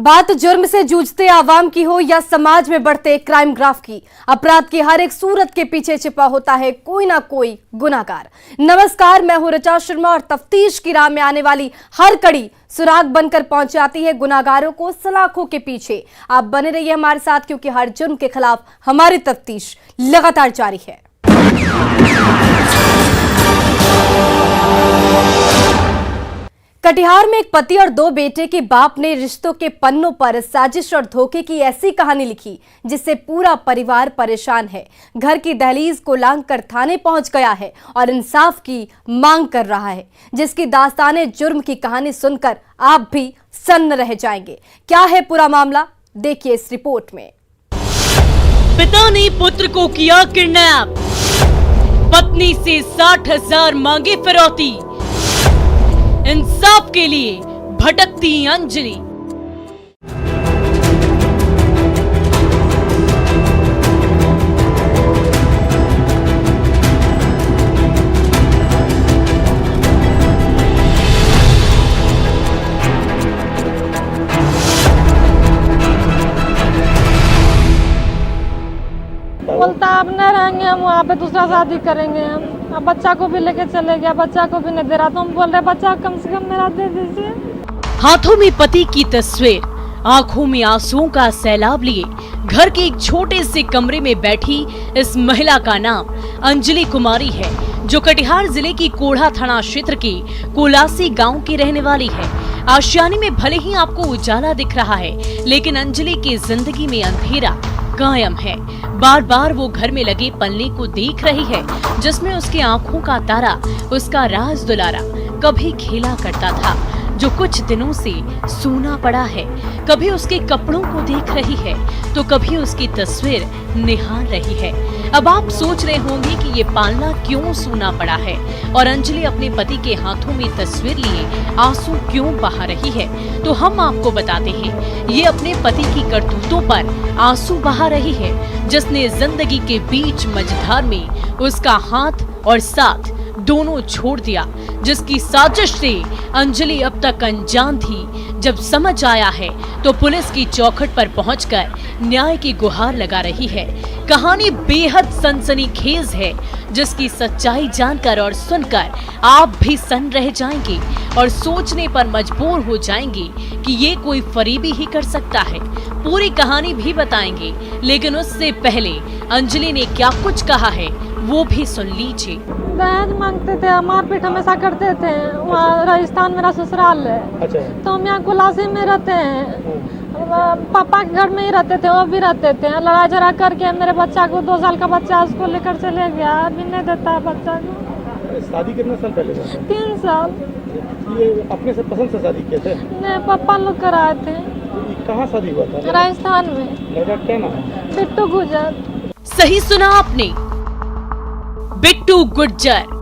बात जुर्म से जूझते आवाम की हो या समाज में बढ़ते क्राइम ग्राफ की, अपराध की हर एक सूरत के पीछे छिपा होता है कोई ना कोई गुनाहगार। नमस्कार, मैं हूं ऋचा शर्मा और तफ्तीश की राह में आने वाली हर कड़ी सुराग बनकर पहुंच जाती है गुनाहगारों को सलाखों के पीछे। आप बने रहिए हमारे साथ, क्योंकि हर जुर्म के खिलाफ हमारी तफ्तीश लगातार जारी है। कटिहार में एक पति और दो बेटे के बाप ने रिश्तों के पन्नों पर साजिश और धोखे की ऐसी कहानी लिखी जिससे पूरा परिवार परेशान है। घर की दहलीज को लांघकर थाने पहुंच गया है और इंसाफ की मांग कर रहा है, जिसकी दास्ताने जुर्म की कहानी सुनकर आप भी सन्न रह जाएंगे। क्या है पूरा मामला, देखिए इस रिपोर्ट में। पिता ने पुत्र को किया किडनैप, पत्नी से 60,000 मांगे फिरौती, इंसाफ के लिए भटकती अंजलि। बोलता अब नहीं रहेंगे, हम वहाँ पे दूसरा शादी करेंगे। हम अब बच्चा को भी लेके चले गया, बच्चा को भी नहीं दे रहा। तो हम बोल रहे बच्चा कम से कम मेरा दे दीजिए। हाथों में पति की तस्वीर, आंखों में आंसुओं का सैलाब लिए घर के एक छोटे से कमरे में बैठी इस महिला का नाम अंजलि कुमारी है, जो कटिहार जिले की कोढ़ा थाना क्षेत्र के कोलासी गांव की रहने वाली है। आशियाने में भले ही आपको उजाला दिख रहा है, लेकिन अंजलि की जिंदगी में अंधेरा कायम है। बार बार वो घर में लगे पन्ने को देख रही है, जिसमें उसकी आंखों का तारा, उसका राज दुलारा कभी खेला करता था, जो कुछ दिनों से सूना पड़ा है। कभी उसके कपड़ों को देख रही है तो कभी उसकी तस्वीर निहार रही है। अब आप सोच रहे होंगे कि ये पालना क्यों सूना पड़ा है और अंजलि अपने पति के हाथों में तस्वीर लिए आंसू क्यों बहा रही है। तो हम आपको बताते हैं, ये अपने पति की करतूतों पर आंसू बहा रही है, जिसने जिंदगी के बीच मझधार में उसका हाथ और साथ दोनों छोड़ दिया, जिसकी साजिश से अंजलि अब तक अनजान थी। जब समझ आया है तो पुलिस की चौखट पर पहुंचकर न्याय की गुहार लगा रही है। कहानी बेहद सनसनीखेज है, जिसकी सच्चाई जानकर और सुनकर आप भी सन्न रह जाएंगे और सोचने पर मजबूर हो जाएंगे कि ये कोई फरीबी ही कर सकता है। पूरी कहानी भी बताएंगे, लेकिन उससे पहले अंजलि ने क्या कुछ कहा है वो भी सुन लीजिए। दहेज मांगते थे, मारपीट हमेशा करते थे। वहाँ राजस्थान मेरा ससुराल है। अच्छा। तो हम यहाँ कुलासी में रहते हैं। पापा के घर में ही रहते थे, वो भी रहते थे। लड़ाई झगड़ा करके मेरे बच्चा को, 2 साल का बच्चा, उसको लेकर चले गया। अभी नहीं देता है बच्चा को। शादी कितने साल पहले? 3 साल। ये अपने से पसंद से शादी किए थे? नहीं, पापा लोग कराए थे। कहाँ शादी हुआ था? राजस्थान में। लड़का क्या नाम है? बिट्टू गुर्जर। सही सुना आपने, बिट्टू गुर्जर।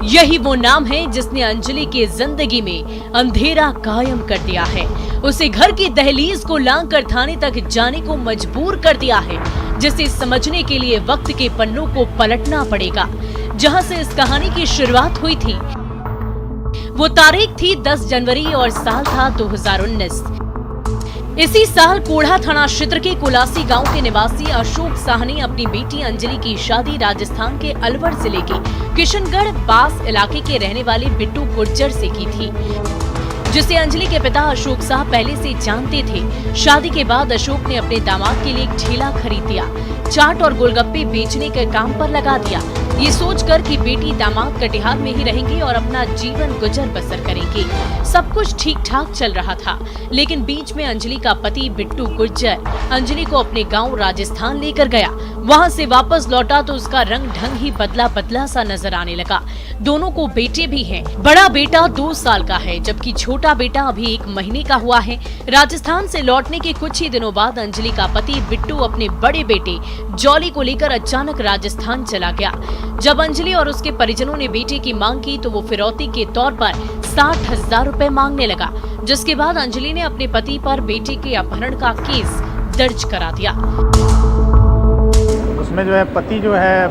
यही वो नाम है जिसने अंजलि की जिंदगी में अंधेरा कायम कर दिया है। उसे घर की दहलीज को लांघकर थाने तक जाने को मजबूर कर दिया है, जिसे समझने के लिए वक्त के पन्नों को पलटना पड़ेगा। जहां से इस कहानी की शुरुआत हुई थी, वो तारीख थी 10 जनवरी और साल था 2019। इसी साल कोढ़ा थाना क्षेत्र के कोलासी गांव के निवासी अशोक साह ने अपनी बेटी अंजलि की शादी राजस्थान के अलवर जिले के किशनगढ़ बास इलाके के रहने वाले बिट्टू गुर्जर से की थी, जिसे अंजलि के पिता अशोक साह पहले से जानते थे। शादी के बाद अशोक ने अपने दामाद के लिए एक ठेला खरीद दिया, चाट और गोलगप्पे बेचने के काम पर लगा दिया, ये सोचकर कि बेटी दामाद कटिहार में ही रहेंगे और अपना जीवन गुजर बसर करेंगे। सब कुछ ठीक ठाक चल रहा था, लेकिन बीच में अंजलि का पति बिट्टू गुर्जर अंजलि को अपने गांव राजस्थान लेकर गया। वहां से वापस लौटा तो उसका रंग ढंग ही बदला बदला सा नजर आने लगा। दोनों को बेटे भी हैं। बड़ा बेटा 2 साल का है, जबकि छोटा बेटा अभी 1 महीने का हुआ है। राजस्थान से लौटने के कुछ ही दिनों बाद अंजलि का पति बिट्टू अपने बड़े बेटे जॉली को लेकर अचानक राजस्थान चला गया। जब अंजलि और उसके परिजनों ने बेटे की मांग की तो वो फिरौती के तौर पर 60,000 रुपए मांगने लगा, जिसके बाद अंजलि ने अपने पति पर बेटे के अपहरण का केस दर्ज करा दिया। उसमें जो है पति जो है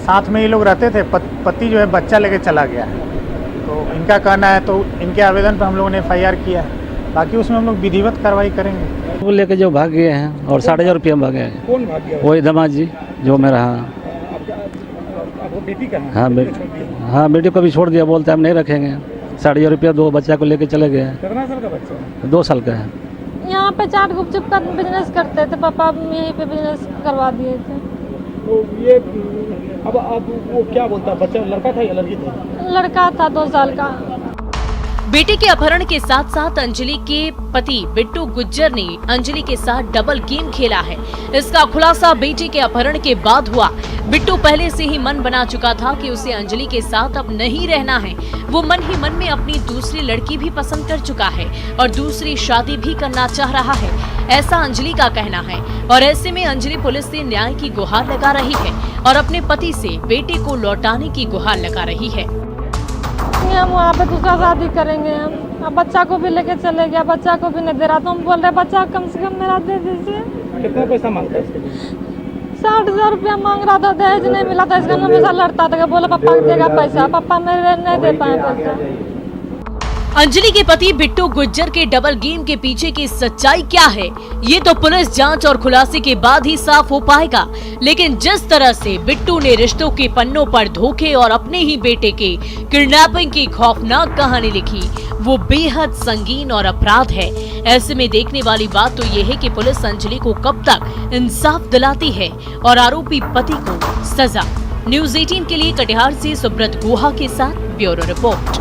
साथ में ये लोग रहते थे। पति जो है बच्चा लेके चला गया, तो इनका कहना है, तो इनके आवेदन पर हम लोगों ने FIR किया है। बाकी उसमें हम लोग विधिवत कार्रवाई करेंगे। वो लेके जो भाग गए हैं और 4,500 रुपये में भागे हैं। कौन भाग गया? वही दामाद जी जो मेरा। आपको बेटी का है? हाँ बेटी को भी छोड़ दिया, बोलते हम नहीं रखेंगे। 4,500 रुपया 2 बच्चा को लेके चले गए। कितना साल का बच्चा है? 2 साल का है। यहाँ पे चाट गुपचुप का बिजनेस करते थे, पापा यहीं पे बिजनेस करवा दिए थे। तो ये अब वो क्या बोलता? बच्चा लड़का था या लड़की थी? लड़का था 2 साल का। बेटे के अपहरण के साथ साथ अंजलि के पति बिट्टू गुज्जर ने अंजलि के साथ डबल गेम खेला है। इसका खुलासा बेटे के अपहरण के बाद हुआ। बिट्टू पहले से ही मन बना चुका था कि उसे अंजलि के साथ अब नहीं रहना है। वो मन ही मन में अपनी दूसरी लड़की भी पसंद कर चुका है और दूसरी शादी भी करना चाह रहा है, ऐसा अंजलि का कहना है। और ऐसे में अंजलि पुलिस से न्याय की गुहार लगा रही है और अपने पति से बेटे को लौटाने की गुहार लगा रही है। हम वहाँ पे दूसरा शादी करेंगे। हम अब बच्चा को भी लेके चले गया, बच्चा को भी नहीं दे रहा। तो हम बोल रहे बच्चा कम से कम मेरा दे दीजिए। कितना पैसा मांगता है इसके लिए? 60,000 रुपया मांग रहा था, दहेज नहीं मिला था। इसका हमेशा लड़ता था, बोला पापा देगा पैसा, पापा मेरे नहीं दे पाए पैसा। अंजलि के पति बिट्टू गुज्जर के डबल गेम के पीछे की सच्चाई क्या है, ये तो पुलिस जांच और खुलासे के बाद ही साफ हो पाएगा। लेकिन जिस तरह से बिट्टू ने रिश्तों के पन्नों पर धोखे और अपने ही बेटे के किडनैपिंग की खौफनाक कहानी लिखी, वो बेहद संगीन और अपराध है। ऐसे में देखने वाली बात तो ये है कि पुलिस अंजलि को कब तक इंसाफ दिलाती है और आरोपी पति को सजा। न्यूज़ 18 के लिए कटिहार से सुब्रत गुहा के साथ ब्यूरो रिपोर्ट।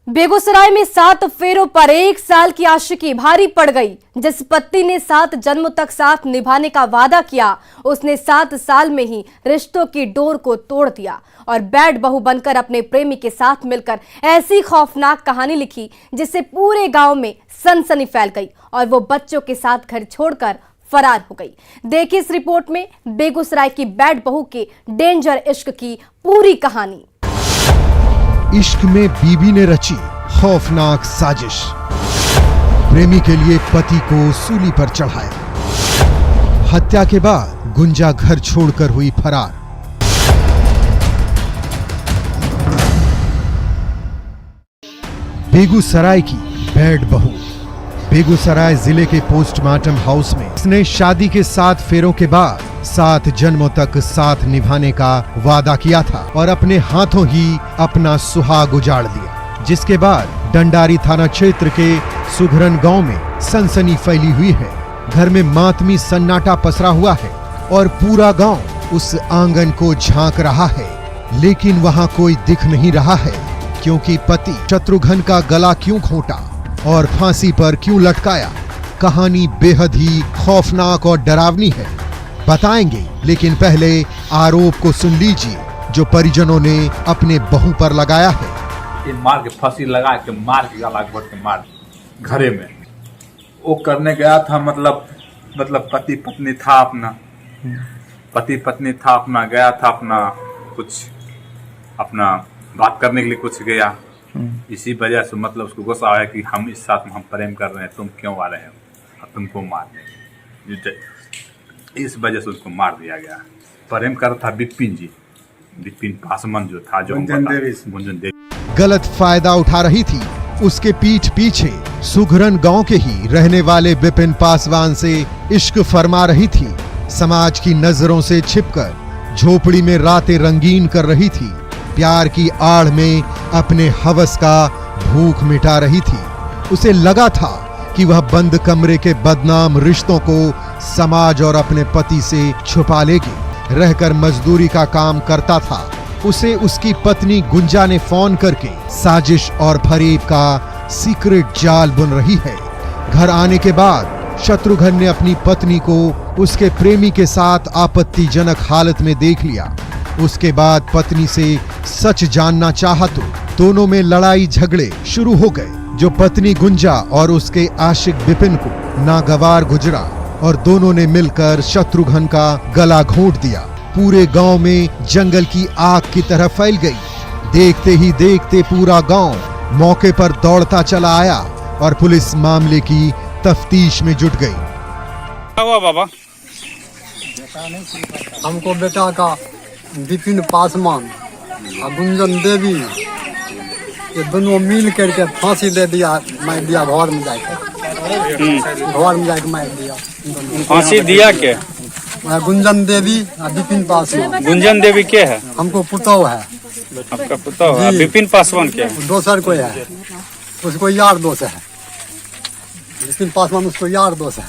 बेगूसराय में 7 फेरों पर 1 साल की आशिकी भारी पड़ गई। जिस पत्नी ने 7 जन्मों तक साथ निभाने का वादा किया, उसने 7 साल में ही रिश्तों की डोर को तोड़ दिया और बैड बहू बनकर अपने प्रेमी के साथ मिलकर ऐसी खौफनाक कहानी लिखी जिससे पूरे गांव में सनसनी फैल गई और वो बच्चों के साथ घर छोड़कर फरार हो गई। देखिए इस रिपोर्ट में बेगूसराय की बैड बहू के डेंजर इश्क की पूरी कहानी। इश्क में बीबी ने रची खौफनाक साजिश, प्रेमी के लिए पति को सूली पर चढ़ाया। हत्या के बाद गुंजा घर छोड़कर हुई फरार। बेगूसराय की बैड बहू। बेगूसराय जिले के पोस्टमार्टम हाउस में उसने शादी के 7 फेरों के बाद 7 जन्मों तक साथ निभाने का वादा किया था और अपने हाथों ही अपना सुहाग उजाड़ दिया, जिसके बाद डंडारी थाना क्षेत्र के सुघरन गांव में सनसनी फैली हुई है। घर में मातमी सन्नाटा पसरा हुआ है और पूरा गांव उस आंगन को झांक रहा है, लेकिन वहां कोई दिख नहीं रहा है क्योंकि पति शत्रुघ्न का गला क्यों घोंटा और फांसी पर क्यों लटकाया। कहानी बेहद ही खौफनाक और डरावनी है, बताएंगे, लेकिन पहले आरोप को सुन लीजिए जो परिजनों ने अपने बहू पर लगाया है। ये मार के फांसी लगा के मार के गला घोट के मार घरे में वो करने गया था। मतलब पति पत्नी था अपना गया था अपना बात करने के लिए कुछ गया। इसी वजह से मतलब उसको गुस्सा आया कि हम इस साथ में हम प्रेम कर रहे हैं, तुम क्यों आ रहे हो, अब तुमको मार देंगे। इस वजह से उसको मार दिया गया। प्रेम कर था विपिन पासवान जो था, जो गुंजन देवी गलत फायदा उठा रही थी। उसके पीठ पीछे सुघरन गांव के ही रहने वाले विपिन पासवान से इश्क फरमा रही थी। समाज की नजरों से छिपकर झोपड़ी में रातें रंगीन कर रही थी। प्यार की आड़ में अपने हवस का भूख मिटा रही थी। उसे लगा था कि वह बंद कमरे के बदनाम रिश्तों को समाज और अपने पति से छुपा लेगी। रहकर मजदूरी का काम करता था। उसे उसकी पत्नी गुंजा ने फोन करके साजिश और फरेब का सीक्रेट जाल बुन रही है। घर आने के बाद शत्रुघ्न ने अपनी पत्नी को उसके प्रेमी के साथ आपत्तिजनक हालत में देख लिया। उसके बाद पत्नी से सच जानना चाहा तो दोनों में लड़ाई झगड़े शुरू हो गए, जो पत्नी गुंजा और उसके आशिक विपिन को नागवार गुजरा और दोनों ने मिलकर शत्रुघ्न का गला घोंट दिया। पूरे गांव में जंगल की आग की तरह फैल गई। देखते ही देखते पूरा गांव मौके पर दौड़ता चला आया और पुलिस मामले की तफ्तीश में जुट गई। क्या हुआ बाबा? हमको बेटा का विपिन पासवान और गुंजन देवी ये दोनों मिल करके फांसी दे दिया, मार दिया घर में जाके, घर में जाके मार दिया। फांसी दिया के? गुंजन देवी और विपिन पासवान। गुंजन देवी के है? हमको पुतौ है। आपका पुतौ है? विपिन पासवान के है? दोसर कोई है, उसको यार दोस्त है। विपिन पासवान उसको यार दोस्त है।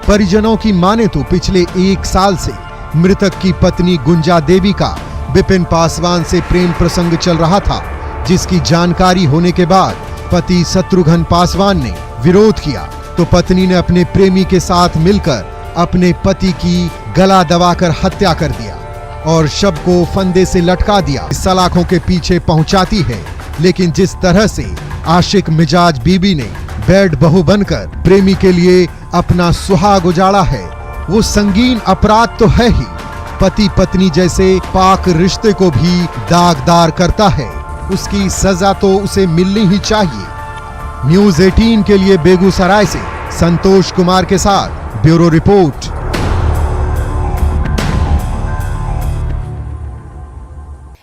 परिजनों की माने तो पिछले 1 साल से मृतक की पत्नी गुंजा देवी का विपिन पासवान से प्रेम प्रसंग चल रहा था, जिसकी जानकारी होने के बाद पति शत्रुघ्न पासवान ने विरोध किया तो पत्नी ने अपने प्रेमी के साथ मिलकर अपने पति की गला दबाकर हत्या कर दिया और शव को फंदे से लटका दिया। सलाखों के पीछे पहुंचाती है, लेकिन जिस तरह से आशिक मिजाज बीबी ने बेड बहू बनकर प्रेमी के लिए अपना सुहाग उजाड़ा है, वो संगीन अपराध तो है ही, पति पत्नी जैसे पाक रिश्ते को भी दागदार करता है। उसकी सजा तो उसे मिलनी ही चाहिए। न्यूज़ 18 के लिए बेगूसराय से संतोष कुमार के साथ ब्यूरो रिपोर्ट।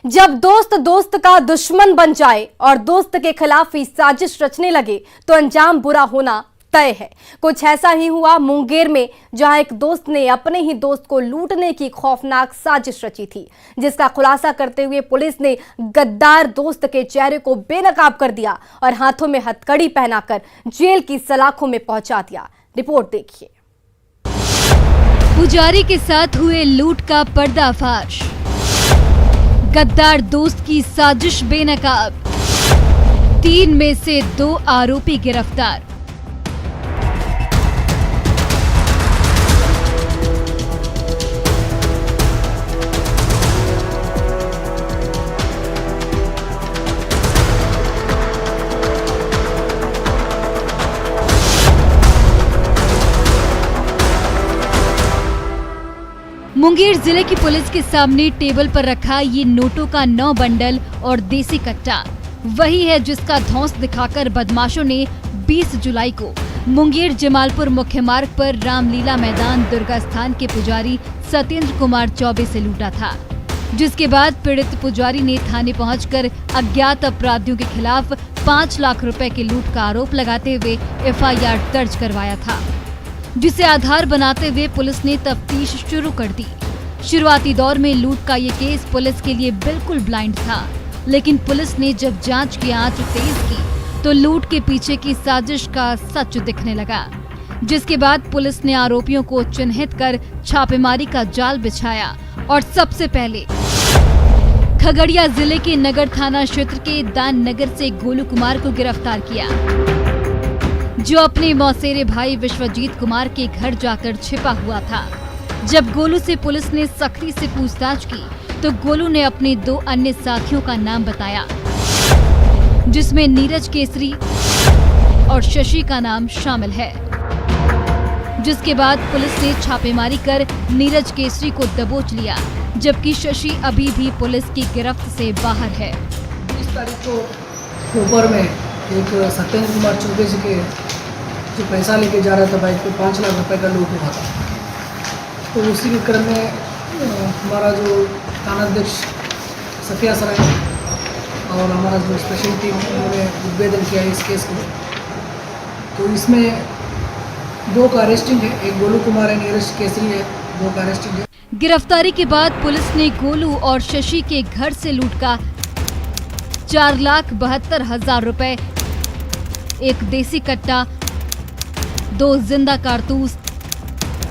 जब दोस्त दोस्त का दुश्मन बन जाए और दोस्त के खिलाफ ही साजिश रचने लगे तो अंजाम बुरा होना तय है। कुछ ऐसा ही हुआ मुंगेर में, जहां एक दोस्त ने अपने ही दोस्त को लूटने की खौफनाक साजिश रची थी, जिसका खुलासा करते हुए पुलिस ने गद्दार दोस्त के चेहरे को बेनकाब कर दिया और हाथों में हथकड़ी पहनाकर जेल की सलाखों में पहुंचा दिया। रिपोर्ट देखिए। पुजारी के साथ हुए लूट का पर्दाफाश, गद्दार दोस्त की साजिश बेनकाब, 3 में से 2 आरोपी गिरफ्तार। मुंगेर जिले की पुलिस के सामने टेबल पर रखा ये नोटों का 9 बंडल और देसी कट्टा वही है जिसका धौंस दिखाकर बदमाशों ने 20 जुलाई को मुंगेर जमालपुर मुख्य मार्ग पर रामलीला मैदान दुर्गा स्थान के पुजारी सत्येंद्र कुमार चौबे से लूटा था, जिसके बाद पीड़ित पुजारी ने थाने पहुंचकर अज्ञात अपराधियों के खिलाफ 5 लाख रुपए के लूट का आरोप लगाते हुए FIR दर्ज करवाया था, जिसे आधार बनाते हुए पुलिस ने तफ्तीश शुरू कर दी। शुरुआती दौर में लूट का ये केस पुलिस के लिए बिल्कुल ब्लाइंड था, लेकिन पुलिस ने जब जांच की आंच तेज की तो लूट के पीछे की साजिश का सच दिखने लगा, जिसके बाद पुलिस ने आरोपियों को चिन्हित कर छापेमारी का जाल बिछाया और सबसे पहले खगड़िया जिले के नगर थाना क्षेत्र के दान नगर से गोलू कुमार को गिरफ्तार किया, जो अपने मौसेरे भाई विश्वजीत कुमार के घर जाकर छिपा हुआ था। जब गोलू से पुलिस ने सख्ती से पूछताछ की तो गोलू ने अपने 2 अन्य साथियों का नाम बताया, जिसमें नीरज केसरी और शशि का नाम शामिल है, जिसके बाद पुलिस ने छापेमारी कर नीरज केसरी को दबोच लिया, जबकि शशि अभी भी पुलिस की गिरफ्त से बाहर है। 20 तारीख को दोपहर में एक सत्येंद्र कुमार चौबे जी के जो पैसा लेके जा रहा था बाइक पे 5 लाख रुपए का लूट हुआ था, तो उसी के क्रम में हमारा जो थानाध्यक्ष सफिया सराय और हमारा जो स्पेशल टीम उन्होंने उद्भेदन किया इस केस को। तो इसमें 2 का अरेस्टिंग है, एक गोलू कुमार है, नीरज केसरी है, 2 का अरेस्टिंग है। गिरफ्तारी के बाद पुलिस ने गोलू और शशि के घर से लूट का 4,72,000 रुपए, एक देसी कट्टा, 2 जिंदा कारतूस,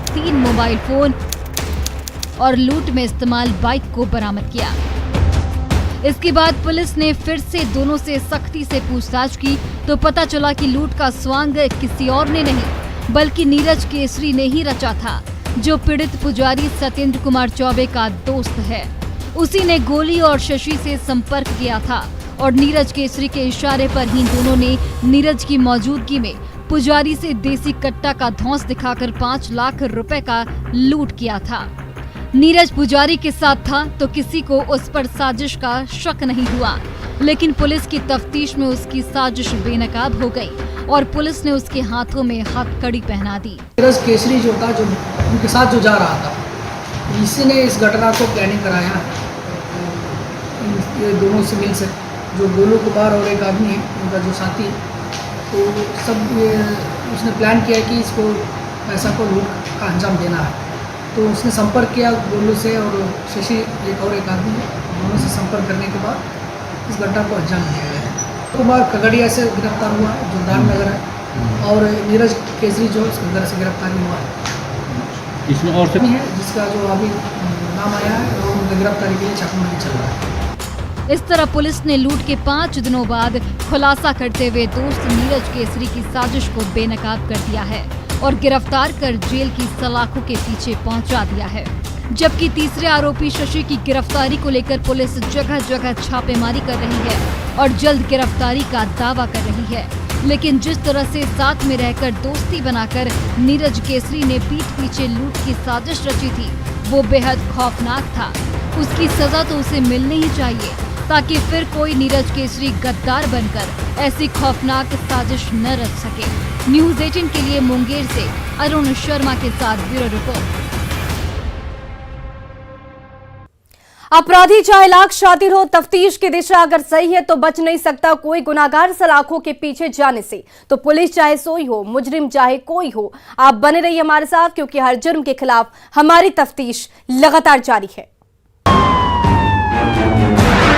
3 मोबाइल फोन और लूट में इस्तेमाल बाइक को बरामद किया। इसके बाद पुलिस ने फिर से दोनों से सख्ती से पूछताछ की तो पता चला कि लूट का स्वांग किसी और ने नहीं बल्कि नीरज केसरी ने ही रचा था, जो पीड़ित पुजारी सत्येंद्र कुमार चौबे का दोस्त है। उसी ने गोली और शशि से संपर्क किया था और नीरज केसरी के इशारे पर ही दोनों ने नीरज की मौजूदगी में पुजारी से देसी कट्टा का धौंस दिखाकर 5 लाख रुपए का लूट किया था। नीरज पुजारी के साथ था तो किसी को उस पर साजिश का शक नहीं हुआ, लेकिन पुलिस की तफ्तीश में उसकी साजिश बेनकाब हो गई और पुलिस ने उसके हाथों में हथकड़ी पहना दी। नीरज केसरी जो था, जो उनके साथ जो जा रहा था, इसी ने इस घटना को प्लानिंग कराया। ये दोनों से मिल जो गोलू कुमार और एक आदमी है उनका जो साथी, तो सब ये उसने प्लान किया कि इसको पैसा को लूट का अंजाम देना है। तो उसने संपर्क किया गोलू से और शशि एक आदमी है, दोनों से संपर्क करने के बाद इस घटना को अंजाम दिया गया है। कुमार खगड़िया से गिरफ्तार हुआ है, जो दाननगर है, और नीरज केसरी जो घर से गिरफ्तारी हुआ है। इसमें और है जिसका जो अभी नाम आया है और उनकी गिरफ्तारी के लिए छापेमारी चल रहा है। इस तरह पुलिस ने लूट के 5 दिनों बाद खुलासा करते हुए दोस्त नीरज केसरी की साजिश को बेनकाब कर दिया है और गिरफ्तार कर जेल की सलाखों के पीछे पहुंचा दिया है। जबकि तीसरे आरोपी शशि की गिरफ्तारी को लेकर पुलिस जगह जगह छापेमारी कर रही है और जल्द गिरफ्तारी का दावा कर रही है। लेकिन जिस तरह से साथ में रहकर दोस्ती बनाकर नीरज केसरी ने पीठ पीछे लूट की साजिश रची थी, वो बेहद खौफनाक था। उसकी सजा तो उसे मिलनी ही चाहिए ताकि फिर कोई नीरज केसरी गद्दार बनकर ऐसी खौफनाक साजिश न रच सके। न्यूज़ 18 के लिए मुंगेर से अरुण शर्मा के साथ ब्यूरो रिपोर्ट। अपराधी चाहे लाख शातिर हो, तफ्तीश की दिशा अगर सही है तो बच नहीं सकता कोई गुनाहगार सलाखों के पीछे जाने से। तो पुलिस चाहे सोई हो, मुजरिम चाहे कोई हो, आप बने रहिए हमारे साथ, क्योंकि हर जुर्म के खिलाफ हमारी तफ्तीश लगातार जारी है।